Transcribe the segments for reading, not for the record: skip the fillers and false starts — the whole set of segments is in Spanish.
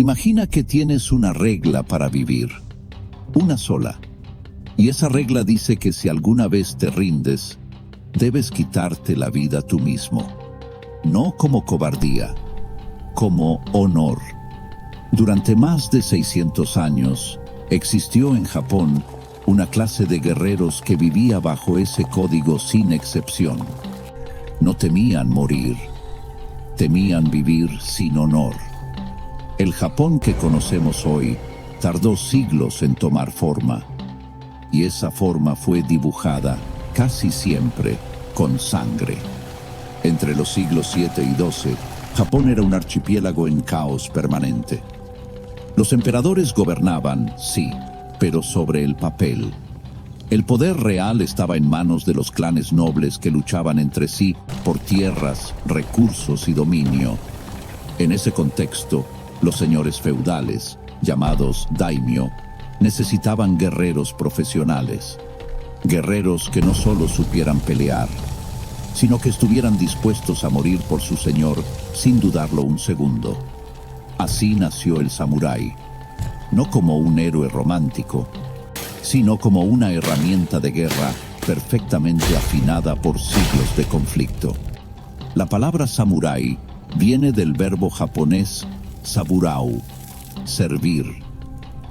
Imagina que tienes una regla para vivir, una sola. Y esa regla dice que si alguna vez te rindes, debes quitarte la vida tú mismo. No como cobardía, como honor. Durante más de 600 años, existió en Japón una clase de guerreros que vivía bajo ese código sin excepción. No temían morir, temían vivir sin honor. El Japón que conocemos hoy tardó siglos en tomar forma, y esa forma fue dibujada casi siempre con sangre. Entre los siglos 7 y 12, Japón era un archipiélago en caos permanente. Los emperadores gobernaban, sí, pero sobre el papel. El poder real estaba en manos de los clanes nobles que luchaban entre sí por tierras, recursos y dominio. En ese contexto, los señores feudales, llamados daimyo, necesitaban guerreros profesionales. Guerreros que no solo supieran pelear, sino que estuvieran dispuestos a morir por su señor sin dudarlo un segundo. Así nació el samurái, no como un héroe romántico, sino como una herramienta de guerra perfectamente afinada por siglos de conflicto. La palabra samurái viene del verbo japonés saburau, servir,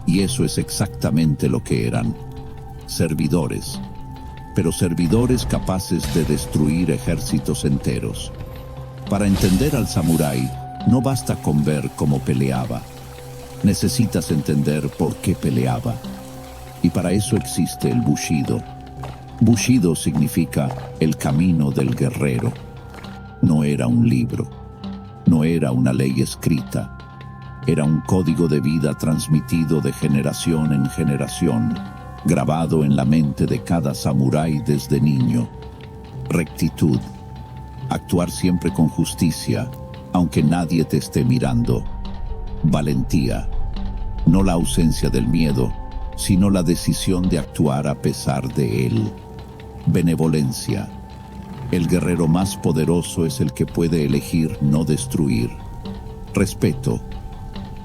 y eso es exactamente lo que eran, servidores, pero servidores capaces de destruir ejércitos enteros. Para entender al samurái, no basta con ver cómo peleaba, necesitas entender por qué peleaba. Y para eso existe el bushido. Bushido significa el camino del guerrero. No era un libro, no era una ley escrita, era un código de vida transmitido de generación en generación, grabado en la mente de cada samurái desde niño. Rectitud, actuar siempre con justicia, aunque nadie te esté mirando. Valentía, no la ausencia del miedo, sino la decisión de actuar a pesar de él. Benevolencia, el guerrero más poderoso es el que puede elegir no destruir. Respeto,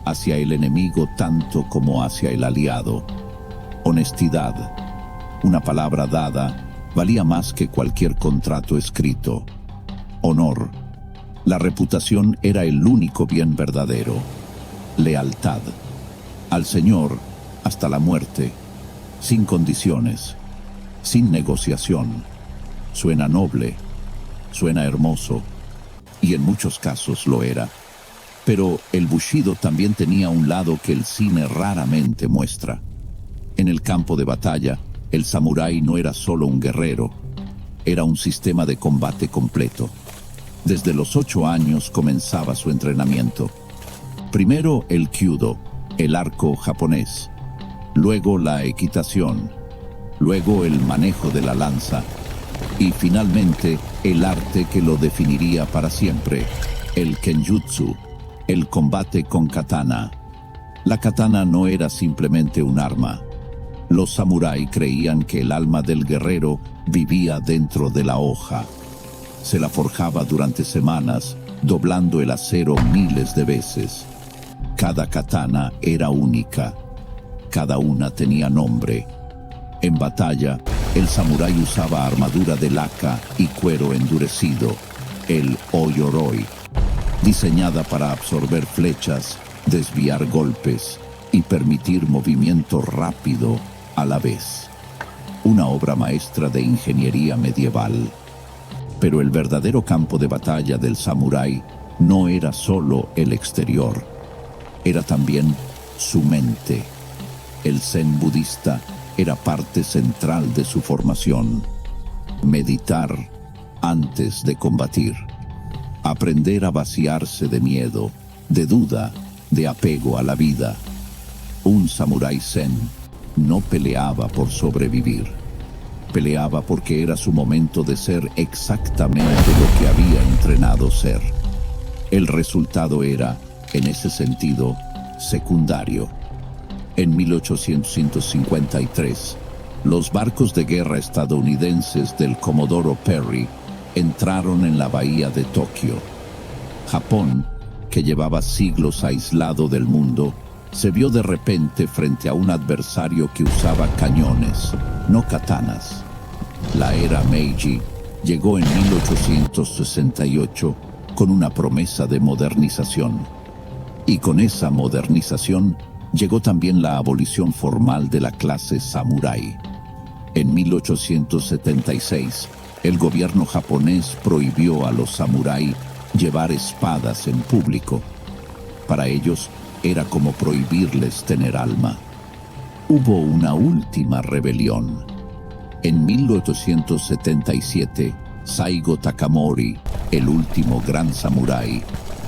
hacia el enemigo tanto como hacia el aliado. Honestidad, una palabra dada valía más que cualquier contrato escrito. Honor, la reputación era el único bien verdadero. Lealtad, al Señor hasta la muerte, sin condiciones, sin negociación. Suena noble, suena hermoso, y en muchos casos lo era. Pero el bushido también tenía un lado que el cine raramente muestra. En el campo de batalla, el samurái no era solo un guerrero, era un sistema de combate completo. Desde los 8 años comenzaba su entrenamiento. Primero el kyudo, el arco japonés, luego la equitación, luego el manejo de la lanza y finalmente el arte que lo definiría para siempre, el kenjutsu, el combate con katana. La katana no era simplemente un arma. Los samurái creían que el alma del guerrero vivía dentro de la hoja. Se la forjaba durante semanas, doblando el acero miles de veces. Cada katana era única. Cada una tenía nombre. En batalla, el samurái usaba armadura de laca y cuero endurecido, el oyoroi, diseñada para absorber flechas, desviar golpes y permitir movimiento rápido a la vez. Una obra maestra de ingeniería medieval. Pero el verdadero campo de batalla del samurái no era solo el exterior, era también su mente. El zen budista era parte central de su formación. Meditar antes de combatir. Aprender a vaciarse de miedo, de duda, de apego a la vida. Un samurái zen no peleaba por sobrevivir. Peleaba porque era su momento de ser exactamente lo que había entrenado ser. El resultado era, en ese sentido, secundario. En 1853, los barcos de guerra estadounidenses del Comodoro Perry entraron en la bahía de Tokio. Japón, que llevaba siglos aislado del mundo, se vio de repente frente a un adversario que usaba cañones, no katanas. La era Meiji llegó en 1868 con una promesa de modernización. Y con esa modernización llegó también la abolición formal de la clase samurái. En 1876, el gobierno japonés prohibió a los samurái llevar espadas en público. Para ellos era como prohibirles tener alma. Hubo una última rebelión. En 1877, Saigo Takamori, el último gran samurái,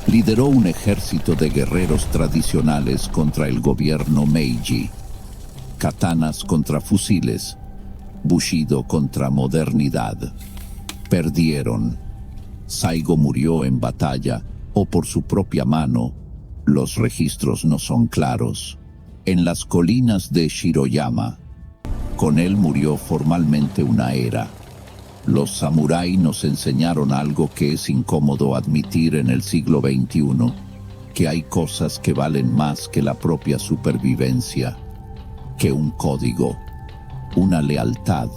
lideró un ejército de guerreros tradicionales contra el gobierno Meiji. Katanas contra fusiles, Bushido contra modernidad. Perdieron. Saigo murió en batalla o por su propia mano. Los registros no son claros. En las colinas de Shiroyama. Con él murió formalmente una era. Los samurái nos enseñaron algo que es incómodo admitir en el siglo XXI, que hay cosas que valen más que la propia supervivencia, que un código, una lealtad,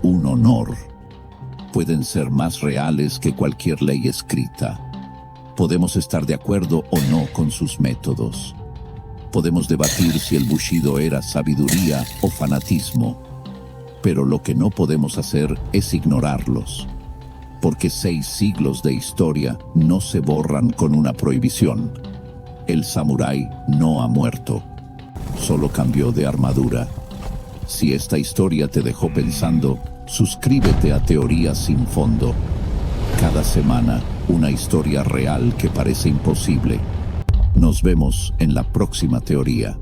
un honor. Pueden ser más reales que cualquier ley escrita. Podemos estar de acuerdo o no con sus métodos. Podemos debatir si el Bushido era sabiduría o fanatismo. Pero lo que no podemos hacer es ignorarlos. Porque 6 siglos de historia no se borran con una prohibición. El samurái no ha muerto. Solo cambió de armadura. Si esta historia te dejó pensando, suscríbete a Teorías Sin Fondo. Cada semana, una historia real que parece imposible. Nos vemos en la próxima teoría.